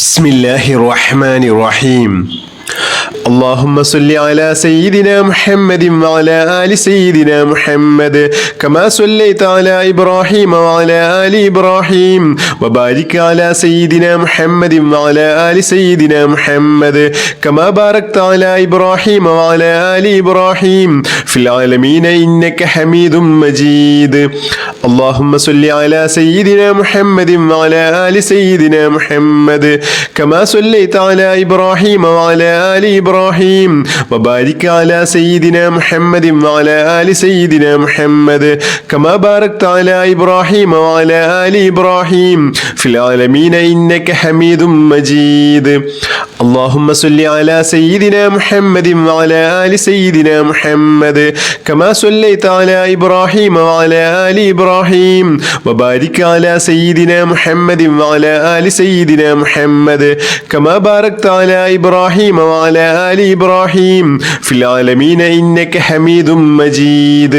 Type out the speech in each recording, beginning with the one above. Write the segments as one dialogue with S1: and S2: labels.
S1: بسم الله الرحمن الرحيم. اللهم صل على سيدنا محمد وعلى آل سيدنا محمد كما صليت على إبراهيم وعلى آل إبراهيم وبارك على سيدنا محمد وعلى آل سيدنا محمد كما باركت على إبراهيم وعلى آل إبراهيم في العالمين إنك حميد مجيد. اللهم صل على سيدنا محمد وعلى آل سيدنا محمد كما صليت على إبراهيم وعلى آل إبراهيم وبارك على سيدنا محمد وعلى آل سيدنا محمد كما باركت على إبراهيم وعلى آل إبراهيم في العالمين إنك حميد مجيد. اللهم صل على سيدنا محمد وعلى آل سيدنا محمد كما صليت على إبراهيم وعلى آل إبراهيم وبارك على سيدنا محمد وعلى آل سيدنا محمد كما باركت على إبراهيم وعلى آل إبراهيم في العالمين إنك حميد مجيد.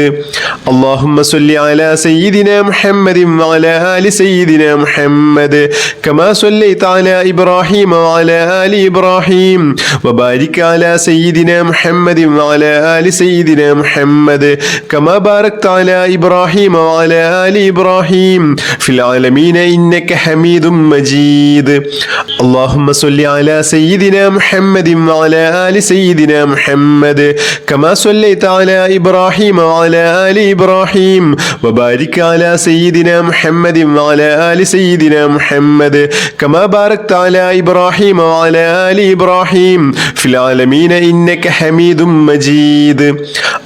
S1: اللهم صل على سيدنا محمد وعلى آل سيدنا محمد كما صليت على إبراهيم وعلى آل إبراهيم وبارك على سيدنا محمد وعلى آل سيدنا محمد كما باركت على إبراهيم وعلى آل إبراهيم في العالمين إنك حميد مجيد. اللهم صل على سيدنا محمد وعلى آل سيدنا محمد كما صليت على إبراهيم وعلى آل إبراهيم وبارك على سيدنا محمد وعلى آل سيدنا محمد كما باركت على إبراهيم وعلى آل إبراهيم في العالمين إنك حميد مجيد.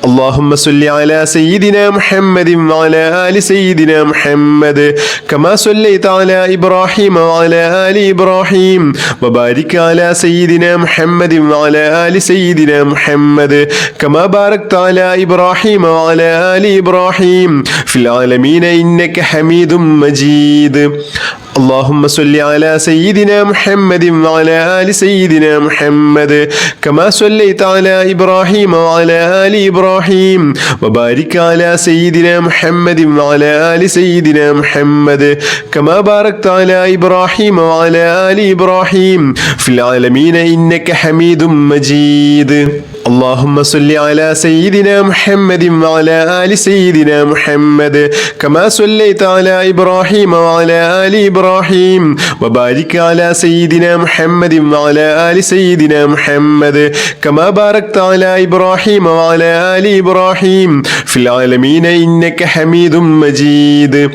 S1: اللهم صل على سيدنا محمد وعلى آل سيدنا محمد كما صليت على إبراهيم وعلى آل إبراهيم وبارك على سيدنا محمد وعلى آل سيدنا محمد كما باركت على إبراهيم وعلى آل إبراهيم في العالمين إنك حميد مجيد. اللهم صل على سيدنا محمد وعلى آل سيدنا محمد كما صليت على إبراهيم وعلى آل إبراهيم وبارك على سيدنا محمد وعلى آل سيدنا محمد كما باركت على إبراهيم وعلى آل إبراهيم في العالمين إنك حميد مجيد. اللهم صل على سيدنا محمد وعلى آل سيدنا محمد كما صليت على إبراهيم وعلى آل إبراهيم وبارك على سيدنا محمد وعلى آل سيدنا محمد كما باركت على إبراهيم وعلى آل إبراهيم في العالمين إنك حميد مجيد.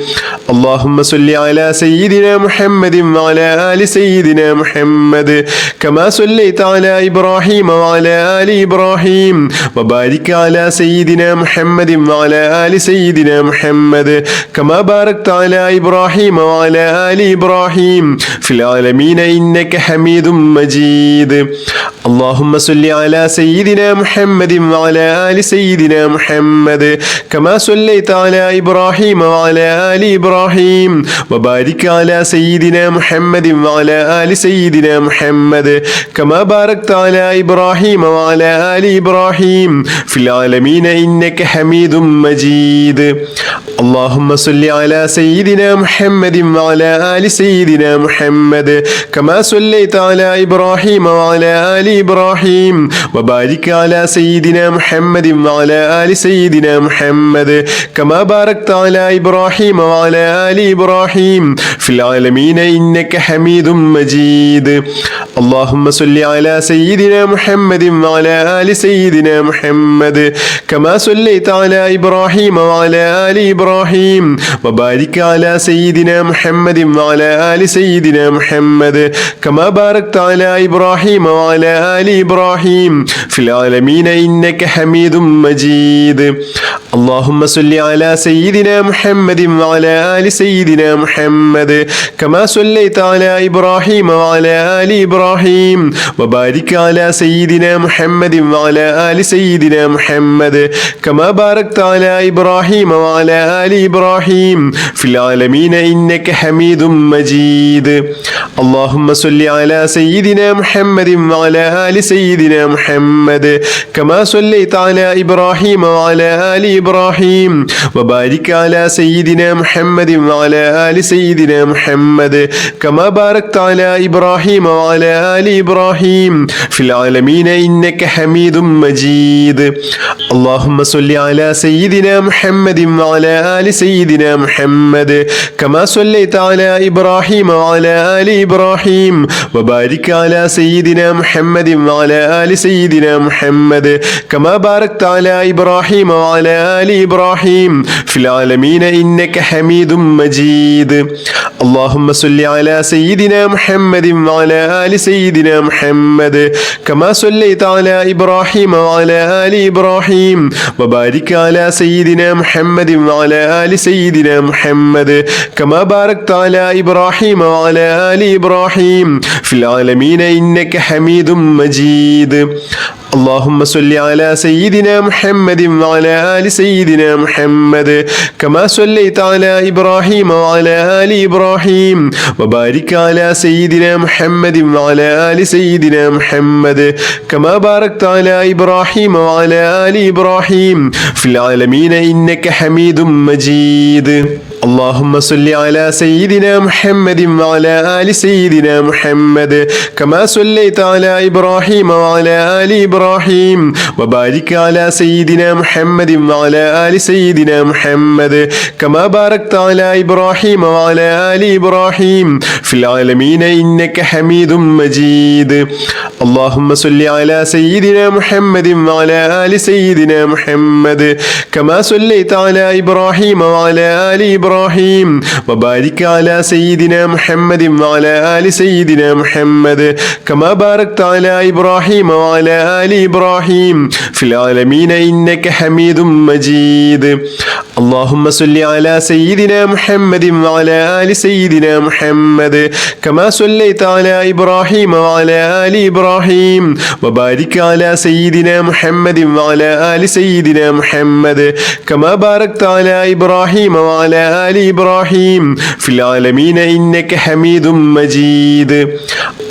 S1: اللهم صل على سيدنا محمد وعلى آل سيدنا محمد كما صليت على إبراهيم وعلى آل إبراهيم وبارك على سيدنا محمد وعلى آل سيدنا محمد كما باركت على إبراهيم وعلى آل إبراهيم في العالمين إنك حميد مجيد. اللهم صل على سيدنا محمد وعلى آل سيدنا محمد كما صليت على إبراهيم وعلى آل إبراهيم وبارك على سيدنا محمد وعلى آل سيدنا محمد كما باركت على إبراهيم وعلى آل إبراهيم في العالمين إنك حميد مجيد. اللهم صل على سيدنا محمد وعلى آل سيدنا محمد كما صليت على إبراهيم وعلى آل إبراهيم وبارك على سيدنا محمد وعلى آل سيدنا محمد كما باركت على إبراهيم وعلى آل إبراهيم في العالمين إنك حميد مجيد. اللهم صل على سيدنا محمد وعلى آل سيدنا محمد كما صليت على إبراهيم وعلى آل إبراهيم وبارك على سيدنا محمد وعلى آل سيدنا محمد كما باركت على إبراهيم وعلى آل إبراهيم في العالمين إنك حميد مجيد. اللهم صل على سيدنا محمد وعلى آل سيدنا محمد كما صليت على إبراهيم وعلى آل إبراهيم وبارك على سيدنا محمد وعلى آل سيدنا محمد كما باركت على إبراهيم وعلى آل إبراهيم في العالمين إنك حميد مجيد. اللهم صل على سيدنا محمد وعلى آل سيدنا محمد كما صليت على إبراهيم وعلى آل إبراهيم وبارك على سيدنا محمد وعلى آل سيدنا محمد كما باركت على إبراهيم وعلى آل إبراهيم في العالمين إنك حميد مجيد اللهم صل على سيدنا محمد وعلى آل سيدنا محمد كما صليت على إبراهيم وعلى آل إبراهيم وبارك على سيدنا محمد وعلى آل سيدنا محمد كما باركت على إبراهيم وعلى آل إبراهيم في العالمين إنك حميد مجيد اللهم صل على سيدنا محمد وعلى آل سيدنا محمد كما صليت على إبراهيم وعلى آل إبراهيم وبارك على سيدنا محمد وعلى آل سيدنا محمد كما باركت على إبراهيم وعلى آل إبراهيم في العالمين إنك حميد مجيد اللهم صل على سيدنا محمد وعلى آل سيدنا محمد كما صليت على إبراهيم وعلى آل إبراهيم وبارك على سيدنا محمد وعلى آل سيدنا محمد كما باركت على إبراهيم وعلى آل إبراهيم في العالمين إنك حميد مجيد اللهم صل على سيدنا محمد وعلى آل سيدنا محمد كما صليت على إبراهيم وعلى آل إبراهيم وبارك على سيدنا محمد وعلى آل سيدنا محمد كما باركت على إبراهيم وعلى آل إبراهيم في العالمين إنك حميد مجيد اللهم صل على سيدنا محمد وعلى آل سيدنا محمد كما صليت على إبراهيم وعلى آل إبراهيم وبارك على سيدنا محمد وعلى آل سيدنا محمد كما باركت على إبراهيم وعلى آل إبراهيم في العالمين إنك حميد مجيد اللهم صل على سيدنا محمد وعلى آل سيدنا محمد كما صليت على إبراهيم وعلى آل إبراهيم وبارك على سيدنا محمد وعلى آل سيدنا محمد كما باركت على إبراهيم وعلى آل إبراهيم في العالمين إنك حميد مجيد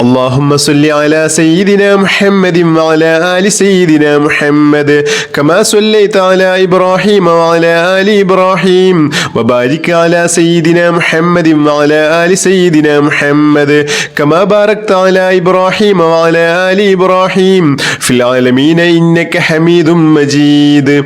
S1: اللهم صل على سيدنا محمد وعلى آل سيدنا محمد كما صليت على إبراهيم وعلى آل إبراهيم وبارك على سيدنا محمد وعلى آل سيدنا محمد كما باركت على إبراهيم وعلى آل إبراهيم في العالمين إنك حميد مجيد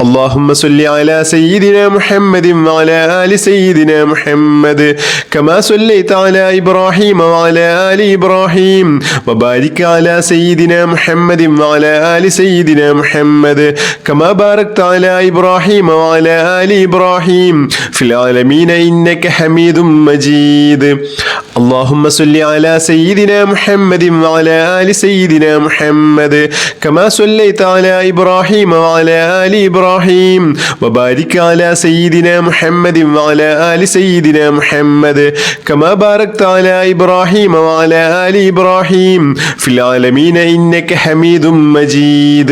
S1: اللهم صل على سيدنا محمد وعلى آل سيدنا محمد كما صليت على إبراهيم وعلى آل إبراهيم وبارك على سيدنا محمد وعلى آل سيدنا محمد كما باركت على إبراهيم وعلى آل إبراهيم في العالمين إنك حميد مجيد اللهم صل على سيدنا محمد وعلى آل سيدنا محمد كما صليت على إبراهيم وعلى آل إبراهيم وبارك على سيدنا محمد وعلى آل سيدنا محمد كما باركت على إبراهيم وعلى آل إبراهيم في العالمين إنك حميد مجيد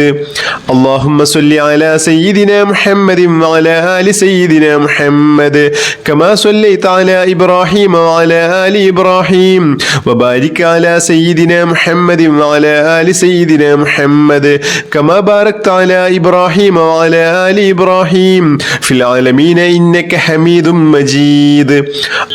S1: اللهم صل على سيدنا محمد وعلى آل سيدنا محمد كما صليت على إبراهيم وعلى آل إبراهيم وبارك على سيدنا محمد وعلى آل سيدنا محمد كما باركت على إبراهيم وعلى آل إبراهيم في العالمين إنك حميد مجيد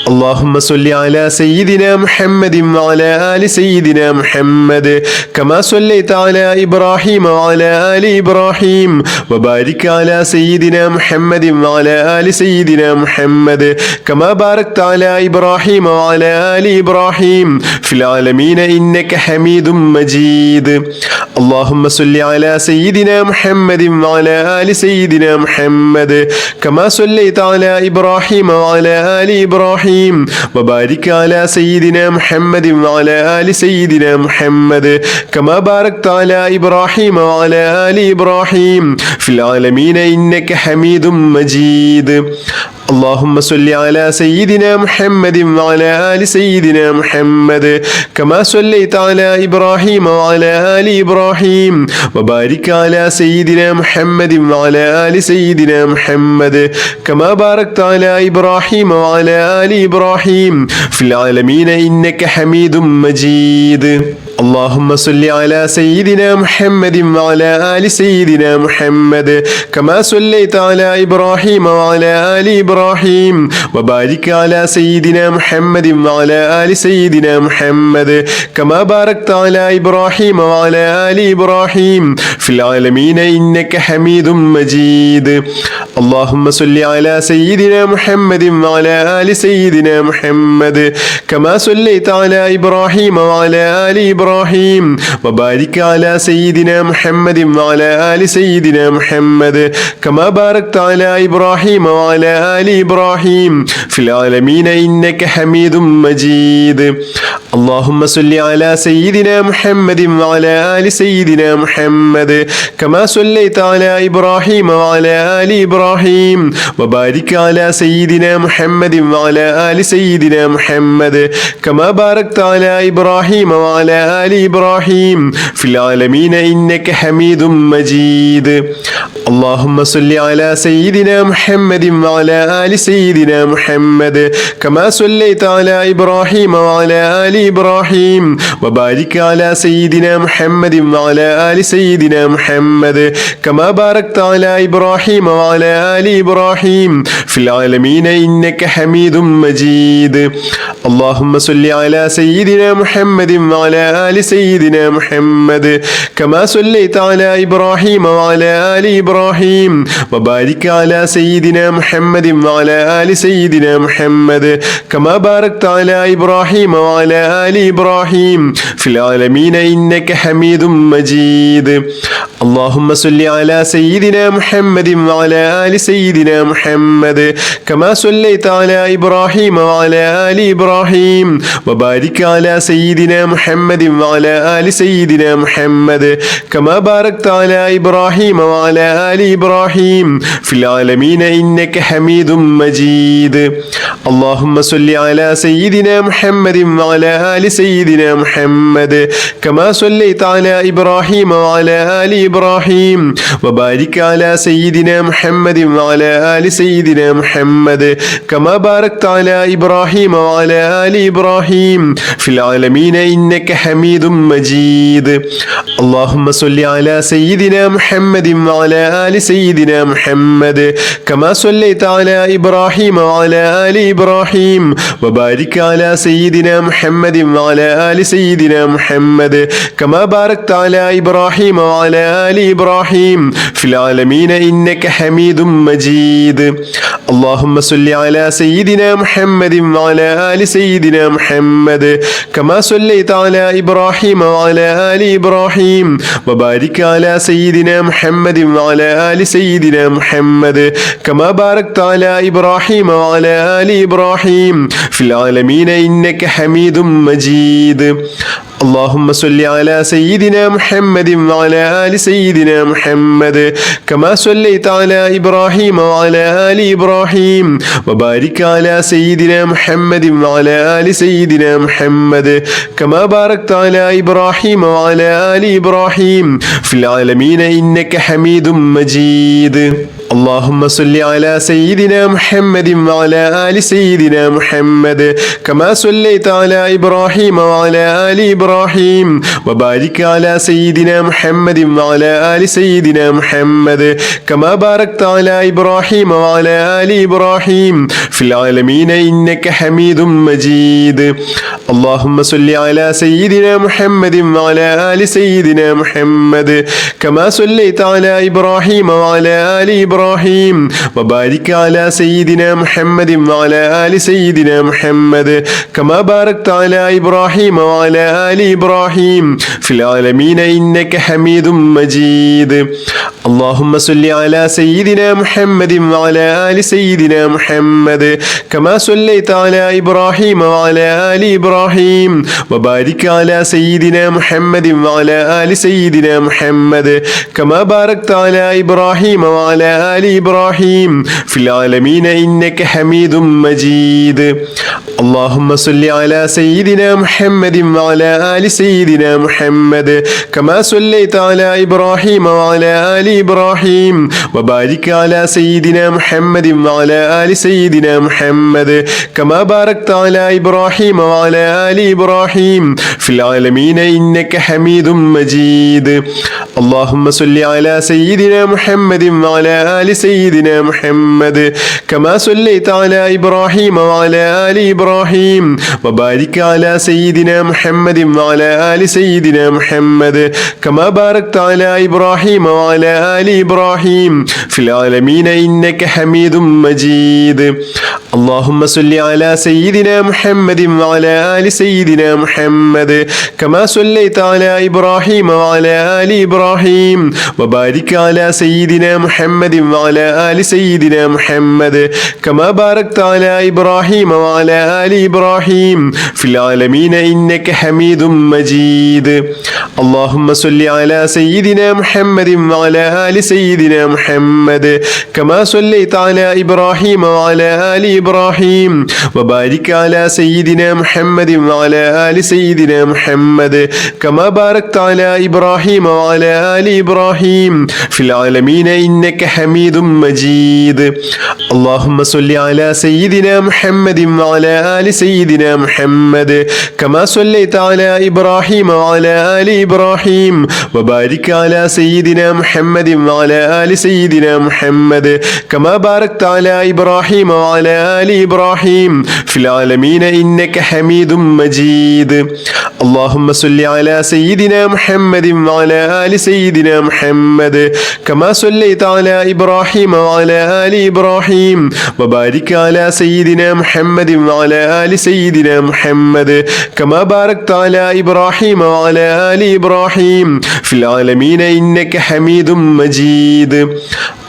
S1: اللهم صل على سيدنا محمد وعلى آل سيدنا محمد كما صليت على إبراهيم وعلى آل إبراهيم وبارك على سيدنا محمد وعلى آل سيدنا محمد كما باركت على إبراهيم وعلى آل إبراهيم في العالمين إنك حميد مجيد اللهم صل على سيدنا محمد وعلى آل سيدنا محمد كما صليت على إبراهيم وعلى آل إبراهيم وبارك على سيدنا محمد وعلى آل سيدنا محمد كما باركت على إبراهيم وعلى آل إبراهيم في العالمين إنك حميد مجيد اللهم صل على سيدنا محمد وعلى آل سيدنا محمد كما صليت على إبراهيم وعلى آل إبراهيم وبارك على سيدنا محمد وعلى آل سيدنا محمد كما باركت على إبراهيم وعلى آل إبراهيم في العالمين إنك حميد مجيد اللهم صل على سيدنا محمد وعلى آل سيدنا محمد كما صليت على إبراهيم وعلى آل إبراهيم وبارك على سيدنا محمد وعلى آل سيدنا محمد كما باركت على إبراهيم وعلى آل إبراهيم في العالمين إنك حميد مجيد اللهم صل على سيدنا محمد وعلى آل سيدنا محمد كما صليت على إبراهيم وعلى آل إبراهيم وبارك على سيدنا محمد وعلى آل سيدنا محمد كما باركت على إبراهيم وعلى آل إبراهيم في العالمين إنك حميد مجيد اللهم صل على سيدنا محمد وعلى آل سيدنا محمد كما صليت على إبراهيم وعلى آل إبراهيم وبارك على سيدنا محمد وعلى آل سيدنا محمد كما باركت على إبراهيم وعلى آل إبراهيم في العالمين إنك حميد مجيد اللهم صل على سيدنا محمد وعلى آل سيدنا محمد كما صليت على إبراهيم وعلى آل إبراهيم وبارك على سيدنا محمد وعلى آل سيدنا محمد كما باركت على إبراهيم وعلى آل إبراهيم في العالمين إنك حميد مجيد اللهم صل على سيدنا محمد وعلى آل سيدنا محمد كما صليت على إبراهيم وعلى آل إبراهيم وبارك على سيدنا محمد وعلى آل سيدنا محمد كما باركت على إبراهيم وعلى آل إبراهيم في العالمين إنك حميد مجيد اللهم صل على سيدنا محمد وعلى آل سيدنا محمد كما صليت على إبراهيم وعلى آل إبراهيم وبارك على سيدنا محمد وعلى آل سيدنا محمد كما باركت على إبراهيم وعلى آل إبراهيم في العالمين إنك حميد مجيد اللهم صل على سيدنا محمد وعلى آل سيدنا محمد كما صليت على إبراهيم وعلى آل إبراهيم وبارك على سيدنا محمد وعلى آل سيدنا محمد كما باركت على إبراهيم وعلى آل إبراهيم في العالمين إنك حميد مجيد اللهم صل على سيدنا محمد وعلى آل سيدنا محمد كما صليت على إبراهيم وعلى آل إبراهيم وبارك على سيدنا محمد وعلى آل سيدنا محمد كما باركت على إبراهيم وعلى آل إبراهيم في العالمين إنك حميد مجيد اللهم صل على سيدنا محمد وعلى آل سيدنا محمد كما صليت على إبراهيم وعلى آل إبراهيم وبارك على سيدنا محمد وعلى آل سيدنا محمد كما باركت على إبراهيم وعلى آل إبراهيم في العالمين إنك حميد مجيد اللهم صل على سيدنا محمد وعلى آل سيدنا محمد كما صليت على إبراهيم وعلى آل إبراهيم وبارك على سيدنا محمد وعلى آل سيدنا محمد كما باركت على إبراهيم وعلى آل إبراهيم في العالمين إنك حميد مجيد اللهم صل على سيدنا محمد وعلى آل سيدنا محمد كما صليت على إبراهيم وعلى آل إبراهيم وبارك على سيدنا محمد وعلى آل سيدنا محمد كما باركت على إبراهيم وعلى آل إبراهيم في العالمين إنك حميد مجيد اللهم صل على سيدنا محمد وعلى آل سيدنا محمد كما صليت على إبراهيم وعلى آل إبراهيم وبارك على سيدنا محمد وعلى آل سيدنا محمد كما باركت على إبراهيم وعلى آل إبراهيم في العالمين إنك حميد مجيد اللهم صل على سيدنا محمد وعلى آل سيدنا محمد كما صليت على إبراهيم وعلى آل إبراهيم وبارك على سيدنا محمد وعلى آل سيدنا محمد كما باركت على إبراهيم وعلى آل إبراهيم في العالمين إنك حميد مجيد اللهم صل على سيدنا محمد وعلى آل سيدنا محمد كما صليت على إبراهيم وعلى آل إبراهيم وبارك على سيدنا محمد وعلى آل سيدنا محمد كما باركت على إبراهيم وعلى آل إبراهيم في العالمين إنك حميد مجيد اللهم صل على سيدنا محمد وعلى آل سيدنا محمد كما صليت على إبراهيم وعلى آل إبراهيم وبارك على سيدنا محمد وعلى آل سيدنا محمد كما باركت على إبراهيم وعلى آل إبراهيم في العالمين إنك حميد مجيد اللهم صل على سيدنا محمد وعلى آل سيدنا محمد كما صليت على إبراهيم وعلى آل إبراهيم وبارك على سيدنا محمد وعلى آل سيدنا محمد كما باركت على إبراهيم وعلى آل إبراهيم في العالمين إنك حميد مجيد اللهم صل على سيدنا محمد وعلى آل سيدنا محمد كما صليت على إبراهيم وعلى آل إبراهيم وبارك على سيدنا محمد وعلى آل سيدنا محمد كما باركت على إبراهيم وعلى آل إبراهيم في العالمين إنك حميد مجيد اللهم صل على سيدنا محمد وعلى آل سيدنا محمد كما صليت على إبراهيم وعلى آل إبراهيم وبارك على سيدنا محمد وعلى آل سيدنا محمد كما باركت على إبراهيم وعلى آل إبراهيم في العالمين إنك حميد مجيد اللهم صل على سيدنا محمد وعلى آل سيدنا محمد كما صليت على إبراهيم وعلى آل إبراهيم وبارك على سيدنا محمد وعلى آل سيدنا محمد كما باركت على إبراهيم وعلى آل إبراهيم في العالمين إنك حميد مجيد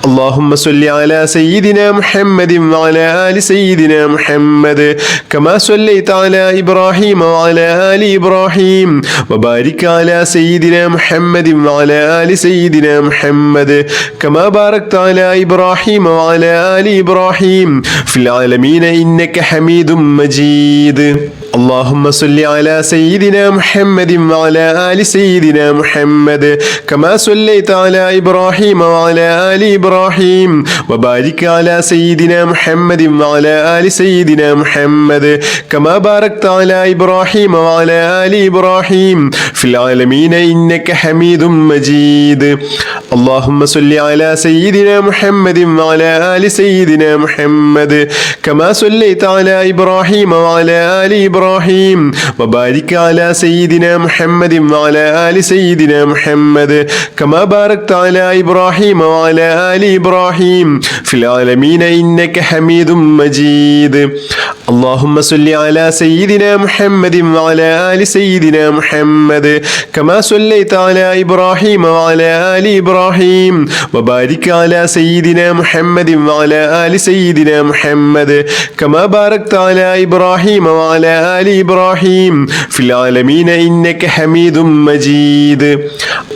S1: اللهم صل على سيدنا محمد وعلى آل سيدنا محمد كما صليت على إبراهيم وعلى آل إبراهيم وبارك على سيدنا محمد وعلى آل سيدنا محمد كما باركت على إبراهيم وعلى آل إبراهيم في العالمين إنك حميد مجيد اللهم صل على سيدنا محمد وعلى آل سيدنا محمد كما صليت على إبراهيم وعلى آل إبراهيم وبارك على سيدنا محمد وعلى آل سيدنا محمد كما باركت على إبراهيم وعلى آل إبراهيم في العالمين إنك حميد مجيد اللهم صل على سيدنا محمد وعلى آل سيدنا محمد كما صليت على إبراهيم وعلى آل إبراهيم وبارك على سيدنا محمد وعلى آل سيدنا محمد كما باركت على إبراهيم وعلى آل إبراهيم في العالمين إنك حميد مجيد اللهم صل على سيدنا محمد وعلى آل سيدنا محمد كما صليت على إبراهيم وعلى آل إبراهيم وبارك على سيدنا محمد وعلى آل سيدنا محمد كما باركت على إبراهيم وعلى آل إبراهيم في العالمين إنك حميد مجيد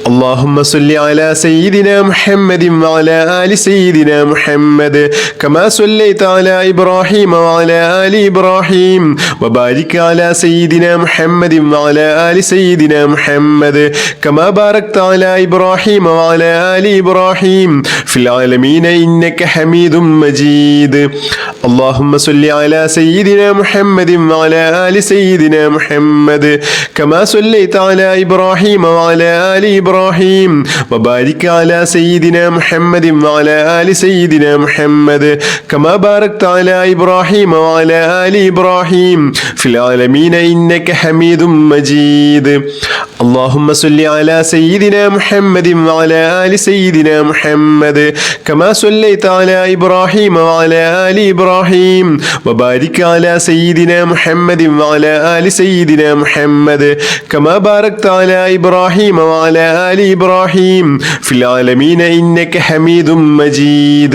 S1: اللهم صل على سيدنا محمد وعلى آل سيدنا محمد كما صليت على إبراهيم وعلى آل إبراهيم وبارك على سيدنا محمد وعلى آل سيدنا محمد كما باركت على إبراهيم وعلى آل إبراهيم في العالمين إنك حميد مجيد اللهم صل على سيدنا محمد وعلى آل سيدنا محمد كما صليت على إبراهيم وعلى آل إبراهيم وبارك على سيدنا محمد وعلى آل سيدنا محمد كما باركت على إبراهيم وعلى آل إبراهيم في العالمين إنك حميد مجيد اللهم صل على سيدنا محمد وعلى آل سيدنا محمد كما صليت على إبراهيم وعلى آل إبراهيم وبارك على سيدنا محمد وعلى آل سيدنا محمد كما باركت على إبراهيم وعلى آل إبراهيم في العالمين إنك حميد مجيد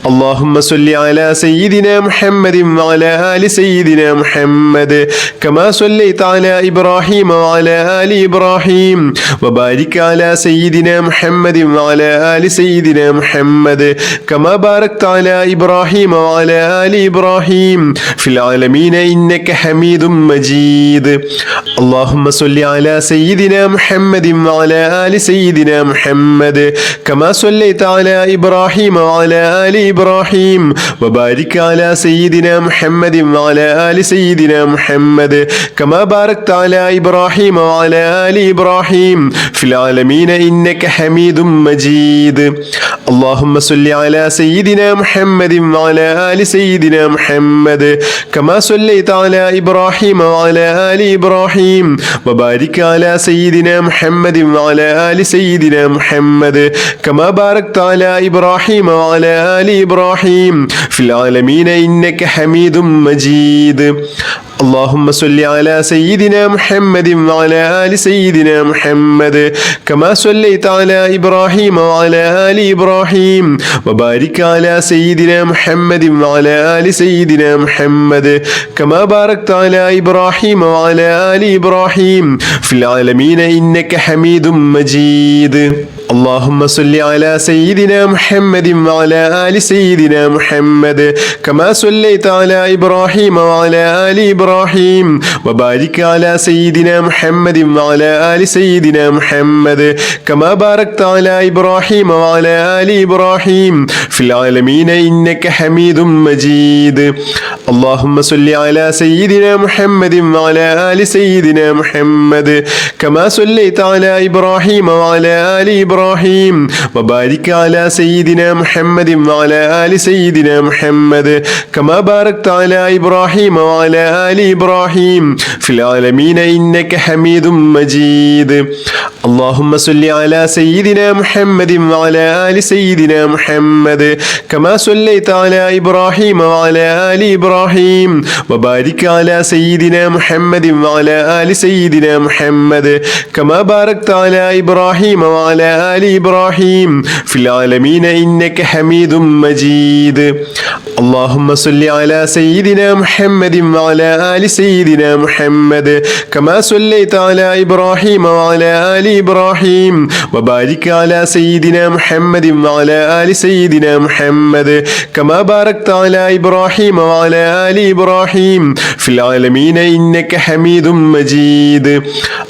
S1: اللهم صل على سيدنا محمد وعلى آل سيدنا محمد كما صليت على إبراهيم وعلى آل إبراهيم وبارك على سيدنا محمد وعلى آل سيدنا محمد كما باركت على إبراهيم وعلى آل إبراهيم في العالمين إنك حميد مجيد اللهم صل على سيدنا محمد وعلى آل سيدنا محمد كما صليت على إبراهيم وعلى آل إبراهيم وبارك على سيدنا محمد وعلى آل سيدنا محمد كما باركت على إبراهيم وعلى آل إبراهيم في العالمين إنك حميد مجيد اللهم صل على سيدنا محمد وعلى آل سيدنا محمد كما صليت على إبراهيم وعلى آل إبراهيم وبارك على سيدنا محمد وعلى آل سيدنا محمد كما باركت على إبراهيم وعلى آل إبراهيم في العالمين إنك حميد مجيد اللهم صل على سيدنا محمد وعلى آل سيدنا محمد كما صليت على إبراهيم وعلى آل إبراهيم وبارك على سيدنا محمد وعلى آل سيدنا محمد كما باركت على إبراهيم وعلى آل إبراهيم في العالمين إنك حميد مجيد اللهم صل على سيدنا محمد وعلى آل سيدنا محمد كما صليت على إبراهيم وعلى آل إبراهيم وبارك على سيدنا محمد وعلى آل سيدنا محمد كما باركت على إبراهيم وعلى آل إبراهيم في العالمين إنك حميد مجيد اللهم صل على سيدنا محمد وعلى آل سيدنا محمد كما صليت على إبراهيم وعلى آل إبراهيم وبارك على سيدنا محمد وعلى آل سيدنا محمد كما باركت على إبراهيم وعلى آل إبراهيم في العالمين إنك حميد مجيد اللهم صل على سيدنا محمد وعلى آل سيدنا محمد كما صليت على إبراهيم وعلى آل إبراهيم وبارك على سيدنا محمد وعلى آل سيدنا محمد كما باركت على إبراهيم وعلى آل إبراهيم في العالمين إنك حميد مجيد اللهم صل على سيدنا محمد وعلى آل سيدنا محمد كما صليت على إبراهيم وعلى آل إبراهيم وبارك على سيدنا محمد وعلى آل سيدنا محمد كما باركت على إبراهيم وعلى آل إبراهيم في العالمين إنك حميد مجيد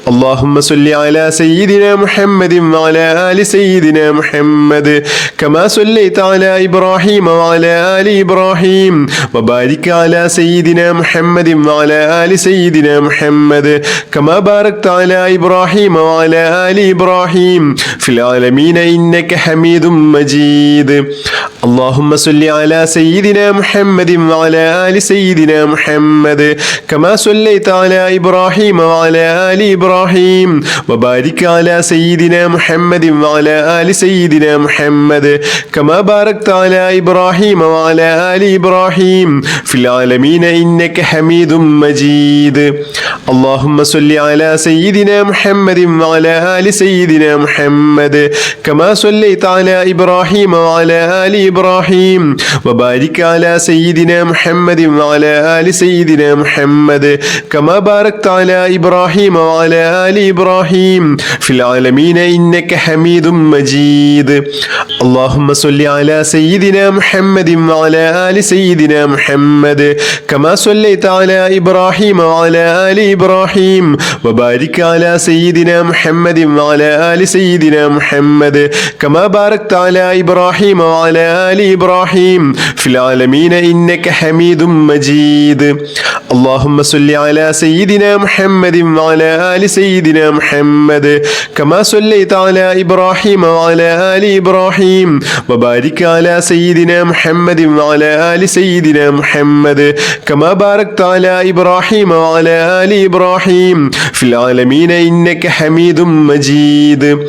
S1: اللهم صل على سيدنا محمد وعلى آل سيدنا محمد كما صليت على إبراهيم وعلى آل إبراهيم وبارك على سيدنا محمد وعلى آل سيدنا محمد كما باركت على إبراهيم وعلى آل إبراهيم في العالمين إنك حميد مجيد اللهم صل على سيدنا محمد وعلى آل سيدنا محمد كما صليت على إبراهيم وعلى آل إبراهيم وبارك على سيدنا محمد وعلى آل سيدنا محمد كما باركت على إبراهيم وعلى آل إبراهيم في العالمين إنك حميد مجيد اللهم صل على سيدنا محمد وعلى آل سيدنا محمد كما صليت على إبراهيم وعلى آل إبراهيم وبارك على سيدنا محمد وعلى آل سيدنا محمد كما باركت على إبراهيم وعلى آل إبراهيم في العالمين إنك حميد مجيد اللهم صل على سيدنا محمد وعلى آل سيدنا محمد كما صليت على إبراهيم وعلى آل إبراهيم وبارك على سيدنا محمد وعلى آل سيدنا محمد كما باركت على إبراهيم وعلى آل إبراهيم في العالمين إنك حميد مجيد اللهم صل على سيدنا محمد وعلى آل سيدنا محمد كما صليت على إبراهيم وعلى آل إبراهيم وبارك على سيدنا محمد وعلى آل سيدنا محمد كما باركت على إبراهيم وعلى آل إبراهيم في العالمين إنك حميد مجيد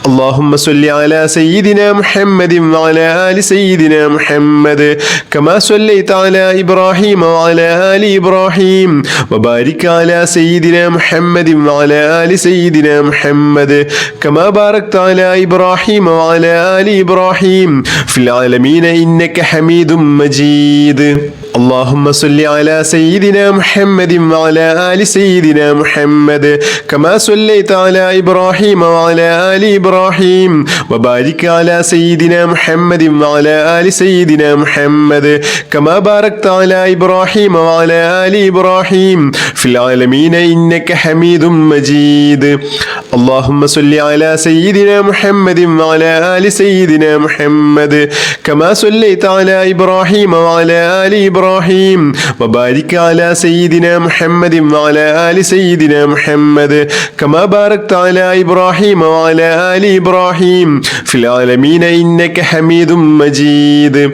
S1: اللهم صل على سيدنا محمد وعلى آل سيدنا محمد كما صليت على إبراهيم وعلى آل إبراهيم وبارك على سيدنا محمد وعلى آل سيدنا محمد كما باركت على إبراهيم وعلى آل إبراهيم في العالمين إنك حميد مجيد اللهم صل على سيدنا محمد وعلى آل سيدنا محمد كما صليت على إبراهيم وعلى آل إبراهيم وبارك على سيدنا محمد وعلى آل سيدنا محمد كما باركت على إبراهيم وعلى آل إبراهيم في العالمين إنك حميد مجيد اللهم صل على سيدنا محمد وعلى آل سيدنا محمد كما صليت على إبراهيم وعلى آل إبراهيم وبارك على سيدنا محمد وعلى آل سيدنا محمد كما باركت على إبراهيم وعلى آل إبراهيم في العالمين إنك حميد مجيد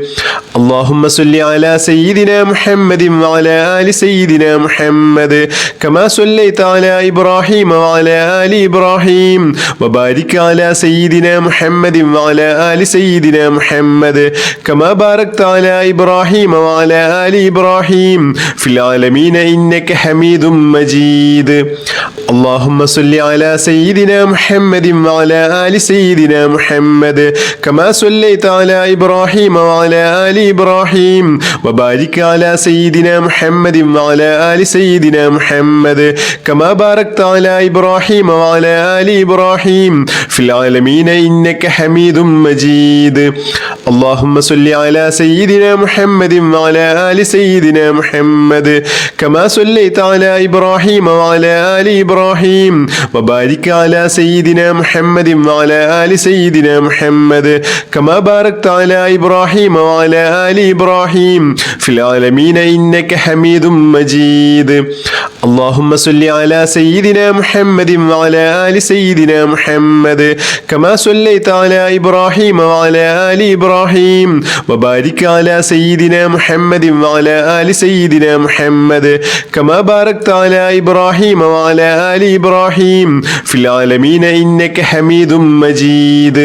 S1: اللهم صل على سيدنا محمد وعلى آل سيدنا محمد كما صليت على إبراهيم وعلى آل إبراهيم وبارك على سيدنا محمد وعلى آل سيدنا محمد كما باركت على إبراهيم وعلى آل إبراهيم في العالمين إنك حميد مجيد اللهم صل على سيدنا محمد وعلى آل سيدنا محمد كما صليت على إبراهيم وعلى آل إبراهيم وبارك على سيدنا محمد وعلى آل سيدنا محمد كما باركت على إبراهيم وعلى آل إبراهيم في العالمين إنك حميد مجيد اللهم صل على سيدنا محمد وعلى آل سيدنا محمد كما صليت على إبراهيم وعلى آل إبراهيم وبارك على سيدنا محمد وعلى آل سيدنا محمد كما باركت على إبراهيم وعلى آل إبراهيم في العالمين إنك حميد مجيد اللهم صل على سيدنا محمد وعلى آل سيدنا محمد كما صليت على إبراهيم وعلى آل إبراهيم وبارك على سيدنا محمد وعلى آل سيدنا محمد كما باركت على إبراهيم وعلى آل إبراهيم في العالمين إنك حميد مجيد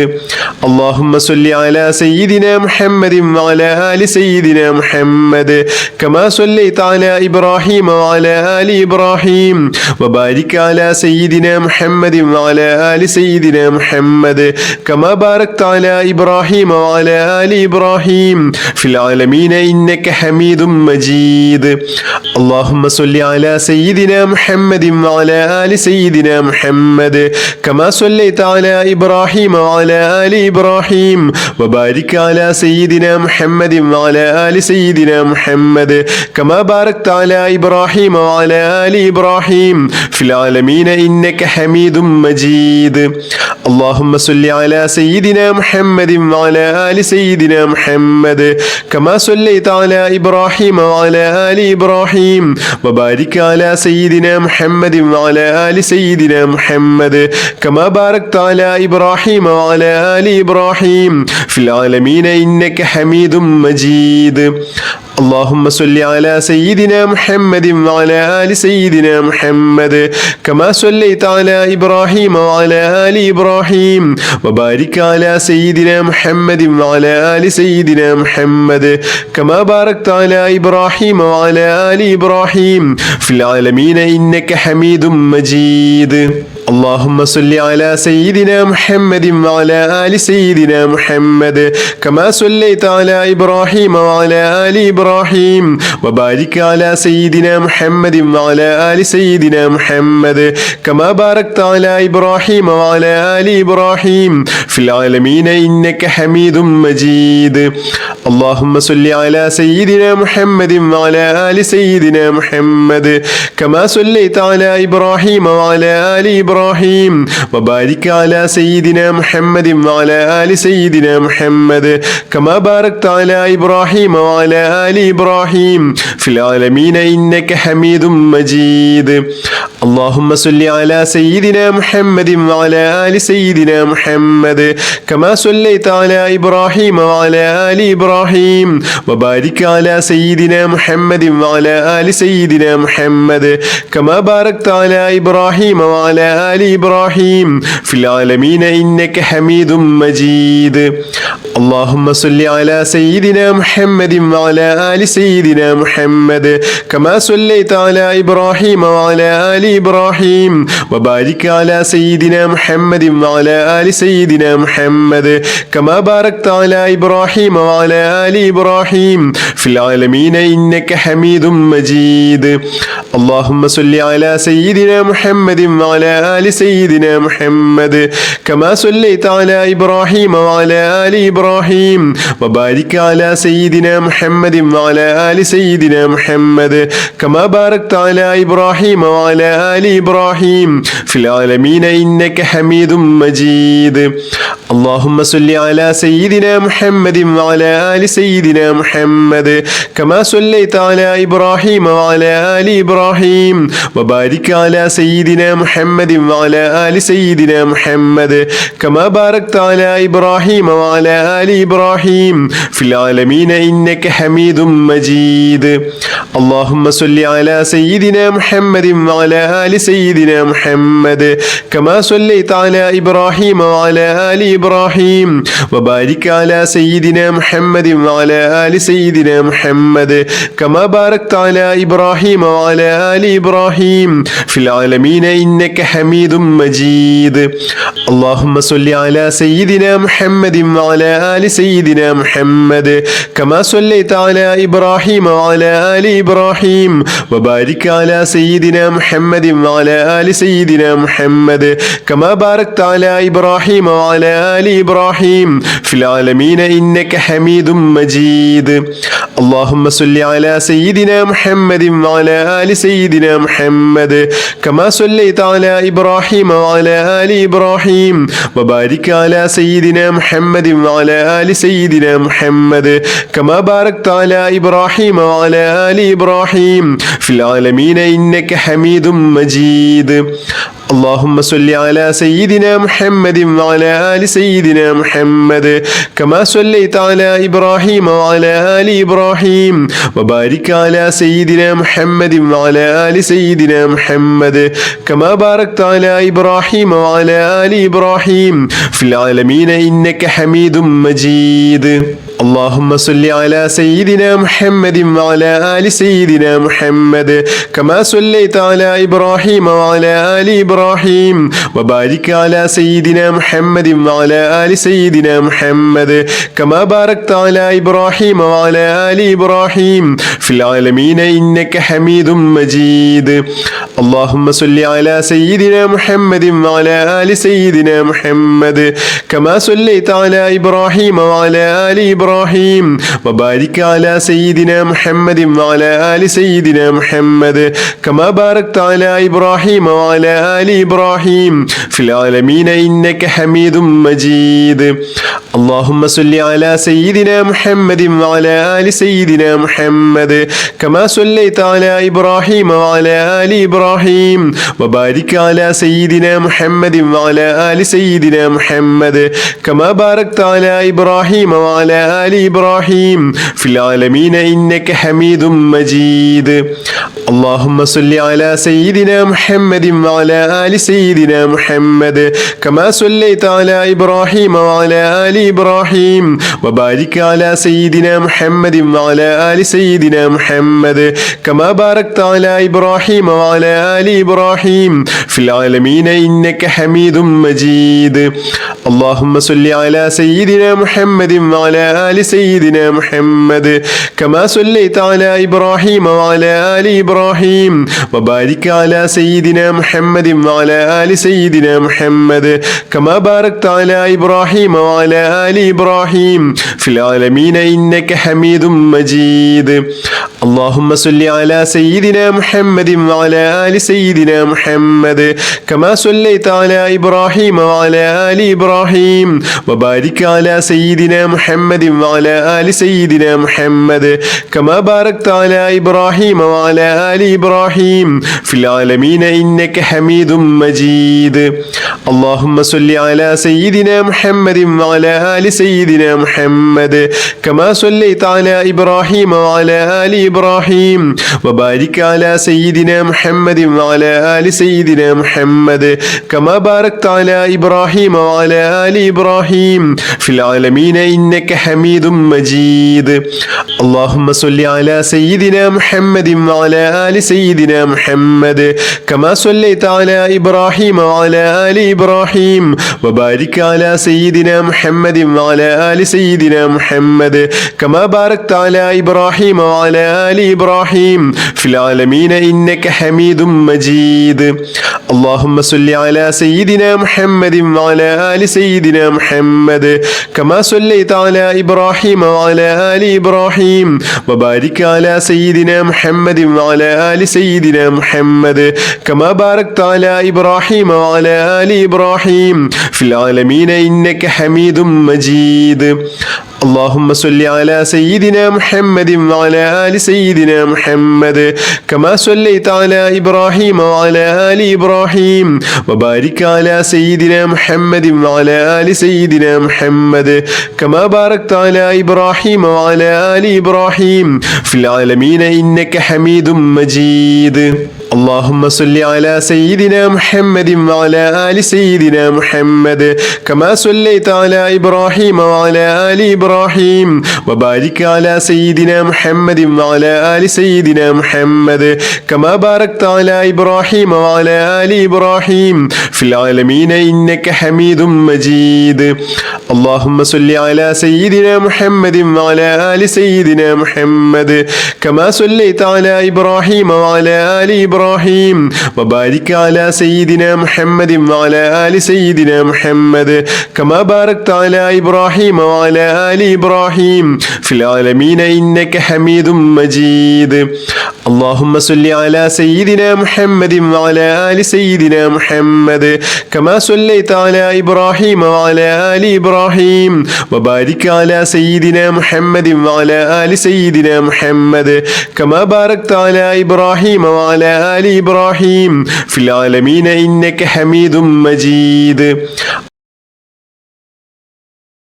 S1: اللهم صل على سيدنا محمد وعلى آل سيدنا محمد كما صليت على إبراهيم وعلى آل إبراهيم وبارك على سيدنا محمد وعلى آل سيدنا محمد كما باركت على إبراهيم وعلى آل إبراهيم في العالمين إنك حميد مجيد اللهم صل على سيدنا محمد وعلى آل سيدنا محمد كما صليت على إبراهيم وعلى آل إبراهيم وبارك على سيدنا محمد وعلى آل سيدنا محمد كما باركت على إبراهيم وعلى آل إبراهيم في العالمين إنك حميد مجيد اللهم صل على سيدنا محمد وعلى آل سيدنا محمد كما صليت على إبراهيم وعلى آل إبراهيم وبارك على سيدنا محمد وعلى آل سيدنا محمد كما باركت على إبراهيم وعلى آل إبراهيم في العالمين إنك حميد مجيد اللهم صل على سيدنا محمد وعلى آل سيدنا محمد كما صليت على إبراهيم وعلى آل إبراهيم وبارك على سيدنا محمد وعلى آل سيدنا محمد كما باركت على إبراهيم وعلى آل إبراهيم في العالمين إنك حميد مجيد اللهم صل على سيدنا محمد وعلى آل سيدنا محمد كما صليت على إبراهيم وعلى آل إبراهيم وبارك على سيدنا محمد وعلى آل سيدنا محمد كما باركت على إبراهيم وعلى آل إبراهيم في العالمين إنك حميد مجيد اللهم صل على سيدنا محمد وعلى آل سيدنا محمد كما صليت على إبراهيم وعلى آل إبراهيم وبارك على سيدنا محمد وعلى آل سيدنا محمد كما باركت على إبراهيم وعلى آل إبراهيم في العالمين إنك حميد مجيد اللهم صل على سيدنا محمد وعلى آل سيدنا محمد كما صليت على إبراهيم وعلى آل إبراهيم وبارك على سيدنا محمد وعلى آل سيدنا محمد كما باركت على إبراهيم وعلى آل إبراهيم في العالمين إنك حميد مجيد اللهم صل على سيدنا محمد وعلى آل سيدنا محمد كما صليت على إبراهيم وعلى آل إبراهيم وبارك على سيدنا محمد وعلى آل سيدنا محمد كما باركت على إبراهيم وعلى آل إبراهيم في العالمين إنك حميد مجيد اللهم صل على سيدنا محمد وعلى آل سيدنا محمد كما صليت على إبراهيم وعلى آل إبراهيم وبارك على سيدنا محمد وعلى آل سيدنا محمد كما باركت على إبراهيم وعلى آل إبراهيم في العالمين إنك حميد مجيد اللهم صل على سيدنا محمد وعلى آل سيدنا محمد كما صليت على إبراهيم وعلى آل إبراهيم وبارك على سيدنا محمد وعلى آل سيدنا محمد كما باركت على إبراهيم وعلى آل إبراهيم في العالمين إنك حميد مجيد اللهم صل على سيدنا محمد وعلى آل سيدنا محمد كما صليت على إبراهيم وعلى آل إبراهيم وبارك على سيدنا محمد وعلى آل سيدنا محمد كما باركت على إبراهيم وعلى آل إبراهيم في العالمين إنك حميد مجيد اللهم صل على سيدنا محمد وعلى آل سيدنا محمد كما صليت على إبراهيم وعلى آل إبراهيم وبارك على سيدنا محمد وعلى آل سيدنا محمد كما باركت على إبراهيم وعلى آل إبراهيم في العالمين إنك حميد مجيد اللهم صل على سيدنا محمد وعلى آل سيدنا محمد كما صليت على إبراهيم وعلى آل إبراهيم وبارك على سيدنا محمد وعلى آل سيدنا محمد كما باركت على إبراهيم وعلى آل إبراهيم في العالمين إنك حميد مجيد اللهم صل على سيدنا محمد وعلى آل سيدنا محمد كما صليت على إبراهيم وعلى آل إبراهيم وبارك على سيدنا محمد وعلى آل سيدنا محمد كما باركت على إبراهيم وعلى آل إبراهيم في العالمين إنك حميد مجيد اللهم صل على سيدنا محمد وعلى آل سيدنا محمد كما صليت على إبراهيم وعلى آل إبراهيم وبارك على سيدنا محمد وعلى آل سيدنا محمد كما باركت على إبراهيم وعلى آل إبراهيم في العالمين إنك حميد مجيد اللهم صل على سيدنا محمد وعلى آل سيدنا محمد كما صليت على إبراهيم وعلى آل إبراهيم وبارك على سيدنا محمد وعلى آل سيدنا محمد كما باركت على إبراهيم وعلى آل إبراهيم في العالمين إنك حميد مجيد اللهم صل على سيدنا محمد وعلى آل سيدنا محمد كما صليت على إبراهيم وعلى آل إبراهيم وبارك على سيدنا محمد وعلى آل سيدنا محمد كما باركت على إبراهيم وعلى آل إبراهيم في العالمين إنك حميد مجيد اللهم صل على سيدنا محمد وعلى آل سيدنا محمد كما صليت على إبراهيم وعلى آل إبراهيم وبارك على سيدنا محمد وعلى آل سيدنا محمد كما باركت على إبراهيم وعلى آل إبراهيم في العالمين إنك حميد مجيد اللهم صل على سيدنا محمد وعلى آل سيدنا محمد كما صليت على إبراهيم وعلى آل إبراهيم وبارك على سيدنا محمد وعلى آل سيدنا محمد كما باركت على إبراهيم وعلى آل إبراهيم في العالمين إنك حميد مجيد اللهم صل على سيدنا محمد وعلى آل سيدنا محمد كما صليت على إبراهيم وعلى آل إبراهيم وبارك على سيدنا محمد وعلى آل سيدنا محمد كما باركت على إبراهيم وعلى آل إبراهيم في العالمين إنك حميد مجيد اللهم صل على سيدنا محمد وعلى آل سيدنا محمد كما صليت على إبراهيم وعلى آل إبراهيم وبارك على سيدنا محمد وعلى آل سيدنا محمد كما باركت على إبراهيم وعلى آل إبراهيم في العالمين إنك حميد مجيد اللهم صل على سيدنا محمد وعلى آل سيدنا محمد كما صليت على إبراهيم وعلى آل إبراهيم وبارك على سيدنا محمد وعلى آل سيدنا محمد كما باركت على إبراهيم وعلى آل إبراهيم في العالمين إنك حميد مجيد اللهم صل على سيدنا محمد وعلى آل سيدنا محمد كما صليت على إبراهيم وعلى آل إبراهيم وبارك على سيدنا محمد وعلى آل سيدنا محمد كما باركت على إبراهيم وعلى آل إبراهيم في العالمين إنك حميد مجيد اللهم صل على سيدنا محمد وعلى آل سيدنا محمد كما صليت على إبراهيم وعلى آل إبراهيم وبارك على سيدنا محمد وعلى آل سيدنا محمد كما باركت على إبراهيم وعلى آل إبراهيم في العالمين إنك حميد مجيد اللهم صل على سيدنا محمد وعلى آل سيدنا محمد كما صليت على إبراهيم وعلى آل إبراهيم وبارك على سيدنا محمد وعلى آل سيدنا محمد كما باركت على إبراهيم وعلى آل إبراهيم في العالمين إنك حميد مجيد اللهم صل على سيدنا محمد وعلى آل سيدنا محمد كما صليت على إبراهيم وعلى آل إبراهيم وبارك على سيدنا محمد وعلى آل سيدنا محمد كما باركت على إبراهيم وعلى آل إبراهيم في العالمين إنك حميد مجيد اللهم صل على سيدنا محمد وعلى آل سيدنا محمد كما صليت على إبراهيم وعلى آل إبراهيم وبارك على سيدنا محمد وعلى آل إبراهيم في العالمين إنك حميد مجيد اللهم صل على سيدنا محمد اللهم صل على سيدنا محمد وعلى آل سيدنا محمد كما صليت على إبراهيم وعلى آل إبراهيم وبارك على سيدنا محمد وعلى آل سيدنا محمد كما باركت على إبراهيم وعلى آل إبراهيم في العالمين إنك حميد مجيد